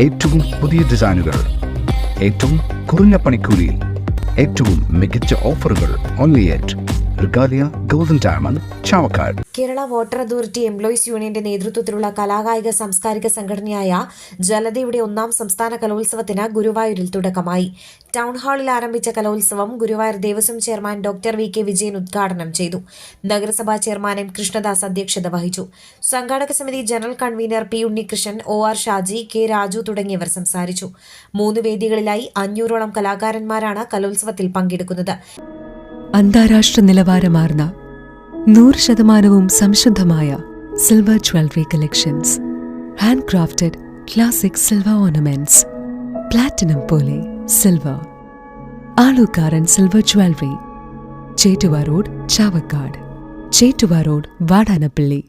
ഏറ്റവും പുതിയ ഡിസൈനുകൾ, ഏറ്റവും കുറഞ്ഞ പണിക്കൂലിയിൽ, ഏറ്റവും മികച്ച ഓഫറുകൾ. Only at Regalia golden diamond, Chavakkad. Kerala water authority employees യൂണിയന്റെ നേതൃത്വത്തിലുള്ള കലാകായിക സാംസ്കാരിക സംഘടനയായ ജലതയുടെ 1ാം സംസ്ഥാന കലോത്സവത്തിന് ഗുരുവായൂരിൽ തുടക്കമായി. ടൗൺ ഹാളിൽ ആരംഭിച്ച കലോത്സവം Guruvayur Devaswom chairman doctor VK. Vijayan ഉദ്ഘാടനം ചെയ്തു. നഗരസഭാ ചെയർമാൻ എം. കൃഷ്ണദാസ് അധ്യക്ഷത വഹിച്ചു. സംഘാടക സമിതി general convener P. Unnikrishnan, O R. Shaji, K. Raju തുടങ്ങിയവർ സംസാരിച്ചു. 3 വേദികളിലായി 500ഓളം കലാകാരന്മാരാണ് കലോത്സവത്തിൽ പങ്കെടുക്കുന്നത്. അന്താരാഷ്ട്ര നിലവാരമാർന്ന 100% സംശുദ്ധമായ silver jewellery collections, handcrafted classic silver ornaments, platinum പോലെ silver, Alookkaran silver jewellery, Chettuva road, Chavakkad, Chettuva road, Vadanappally.